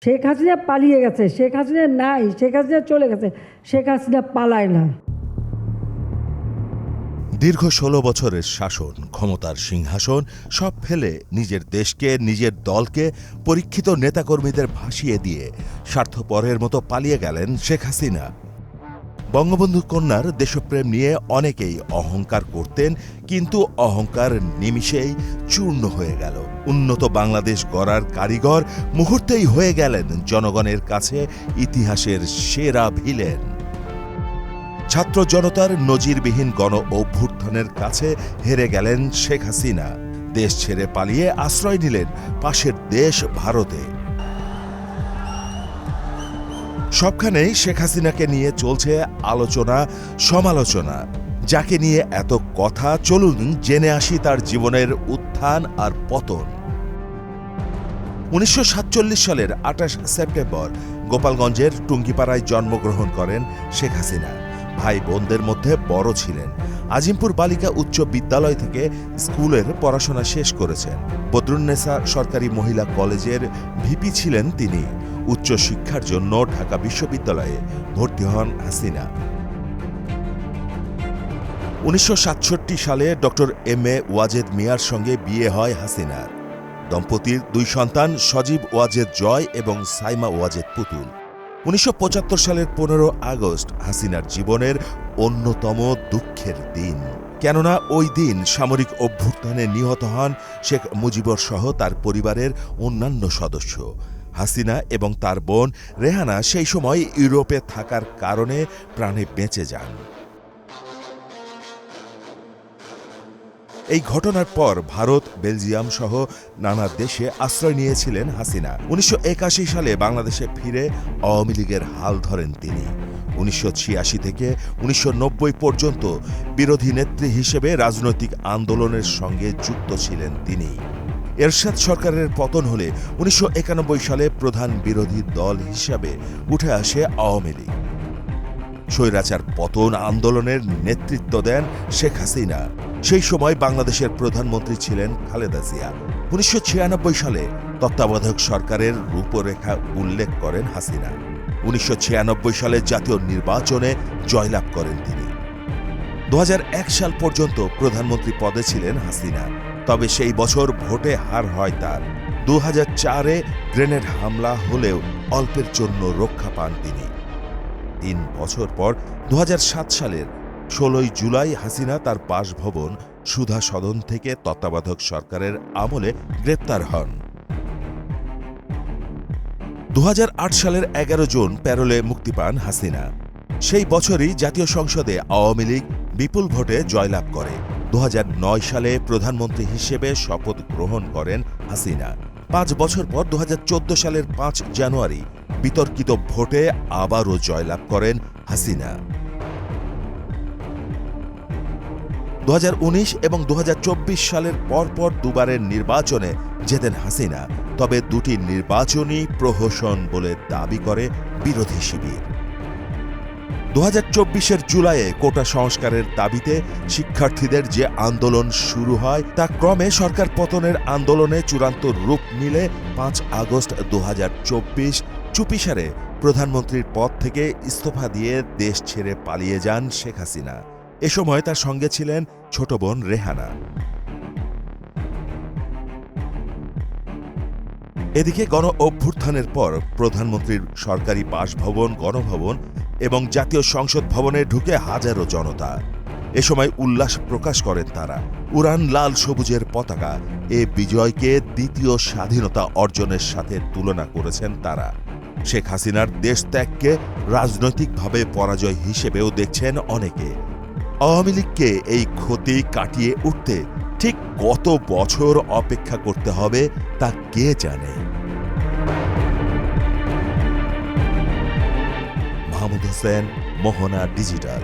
শেখ হাসিনা পালিয়ে গেছে, শেখ হাসিনা নাই, শেখ হাসিনা চলে গেছে, শেখ হাসিনা পালায় না। দীর্ঘ ১৬ বছরের শাসন, ক্ষমতার সিংহাসন সব ফেলে নিজের দেশকে, নিজের দলকে, পরীক্ষিত নেতাকর্মীদের ভাসিয়ে দিয়ে স্বার্থপরের মতো পালিয়ে গেলেন শেখ হাসিনা। বঙ্গবন্ধু কন্যার দেশপ্রেম নিয়ে অনেকেই অহংকার করতেন, কিন্তু অহংকার নিমিষেই চূর্ণ হয়ে গেল। উন্নত বাংলাদেশ গড়ার কারিগর মুহূর্তেই হয়ে গেলেন জনগণের কাছে ইতিহাসের সেরা ভিলেন। ছাত্র জনতার নজিরবিহীন গণ অভ্যুত্থানের কাছে হেরে গেলেন শেখ হাসিনা। দেশ ছেড়ে পালিয়ে আশ্রয় নিলেন পাশের দেশ ভারতে। সবখানেই শেখ হাসিনাকে নিয়ে চলছে আলোচনা, সমালোচনা। যাকে নিয়ে এত কথা, চলুন জেনে আসি তার জীবনের উত্থান আর পতন। ১৯৪৭ সালের ২৮ সেপ্টেম্বর গোপালগঞ্জের টুঙ্গিপাড়ায় জন্মগ্রহণ করেন শেখ হাসিনা। ভাই বোনদের মধ্যে বড় ছিলেন। আজিমপুর বালিকা উচ্চ বিদ্যালয় থেকে স্কুলের পড়াশোনা শেষ করেছেন। বদরুন্নেসা সরকারি মহিলা কলেজের ভিপি ছিলেন তিনি। উচ্চ শিক্ষার জন্য ঢাকা বিশ্ববিদ্যালয়ে ভর্তি হন হাসিনা। ১৯৬৭ সালে ড.এম.এ. ওয়াজেদ মিয়ার সঙ্গে বিয়ে হয় হাসিনার। দম্পতির ২ সন্তান সজীব ওয়াজেদ জয় এবং সাইমা ওয়াজেদ পুতুল। ১৯৭৫ সালের ১৫ আগস্ট হাসিনার জীবনের অন্যতম দুঃখের দিন। কেননা ওই দিন সামরিক অভ্যুত্থানে নিহত হন শেখ মুজিবর সহ তার পরিবারের অন্যান্য সদস্য। হাসিনা এবং তার বোন রেহানা সেই সময় ইউরোপে থাকার কারণে প্রাণে বেঁচে যান। এই ঘটনার পর ভারত, বেলজিয়াম সহ নানা দেশে আশ্রয় নিয়েছিলেন হাসিনা। ১৯৮১ সালে বাংলাদেশে ফিরে আওয়ামী লীগের হাল ধরেন তিনি। ১৯৮৬ থেকে ১৯৯০ পর্যন্ত বিরোধী নেত্রী হিসেবে রাজনৈতিক আন্দোলনের সঙ্গে যুক্ত ছিলেন তিনি। এরশাদ সরকারের পতন হলে ১৯৯১ সালে প্রধান বিরোধী দল হিসাবে উঠে আসে আওয়ামী লীগ। স্বৈরাচার পতন আন্দোলনের নেতৃত্ব দেন শেখ হাসিনা। সেই সময় বাংলাদেশের প্রধানমন্ত্রী ছিলেন খালেদা জিয়া। ১৯৯৬ সালে তত্ত্বাবধায়ক সরকারের রূপরেখা উল্লেখ করেন হাসিনা। ১৯৯৬ সালে জাতীয় নির্বাচনে জয়লাভ করেন তিনি। ২০০১ সাল পর্যন্ত প্রধানমন্ত্রী পদে ছিলেন হাসিনা। তবে সেই বছর ভোটে হার হয় তার। ২০০৪-এ গ্রেনেড হামলা হলেও অল্পের জন্য রক্ষা পান তিনি। ৩ বছর পর ২০০৭ সালের ১৬ জুলাই হাসিনা তার বাসভবন সুধা সদন থেকে তত্ত্বাবধায়ক সরকারের আমলে গ্রেপ্তার হন। ২০০৮ সালের ১১ জুন প্যারোলে মুক্তি পান হাসিনা। সেই বছরই জাতীয় সংসদে আওয়ামী লীগ বিপুল ভোটে জয়লাভ করে। ২০০৯ সালে প্রধানমন্ত্রী হিসেবে শপথ গ্রহণ করেন হাসিনা। ৫ বছর পর ২০১৪ সালের ৫ জানুয়ারি বিতর্কিত ভোটে আবারও জয়লাভ করেন হাসিনা। ২০১৯ এবং ২০২৪ সালের পরপর দুবারের নির্বাচনে জেতেন হাসিনা। তবে দুটি নির্বাচনই প্রহসন বলে দাবি করে বিরোধী শিবির। ২০২৪-এর জুলাইয়ে কোটা সংস্কারের দাবিতে শিক্ষার্থীদের যে আন্দোলন শুরু হয় তা ক্রমে সরকার পতনের আন্দোলনে চূড়ান্ত রূপ নিলে ৫ আগস্ট ২০২৪ চুপিসারে প্রধানমন্ত্রীর পদ থেকে ইস্তফা দিয়ে দেশ ছেড়ে পালিয়ে যান শেখ হাসিনা। এ সময় তার সঙ্গে ছিলেন ছোট বোন রেহানা। এদিকে গণ অভ্যুত্থানের পর প্রধানমন্ত্রীর সরকারি বাসভবন, গণভবন এবং জাতীয় সংসদ ভবনে ঢুকে হাজারো জনতা। এ সময় উল্লাস প্রকাশ করেন তারা। উড়ান লাল সবুজের পতাকা। এ বিজয়কে দ্বিতীয় স্বাধীনতা অর্জনের সাথে তুলনা করেছেন তারা। শেখ হাসিনার দেশত্যাগকে রাজনৈতিকভাবে পরাজয় হিসেবেও দেখছেন অনেকে। আওয়ামী লীগকে এই ক্ষতি কাটিয়ে উঠতে ঠিক কত বছর অপেক্ষা করতে হবে তা কে জানে। মাহমুদ হোসেন, মোহনা ডিজিটাল।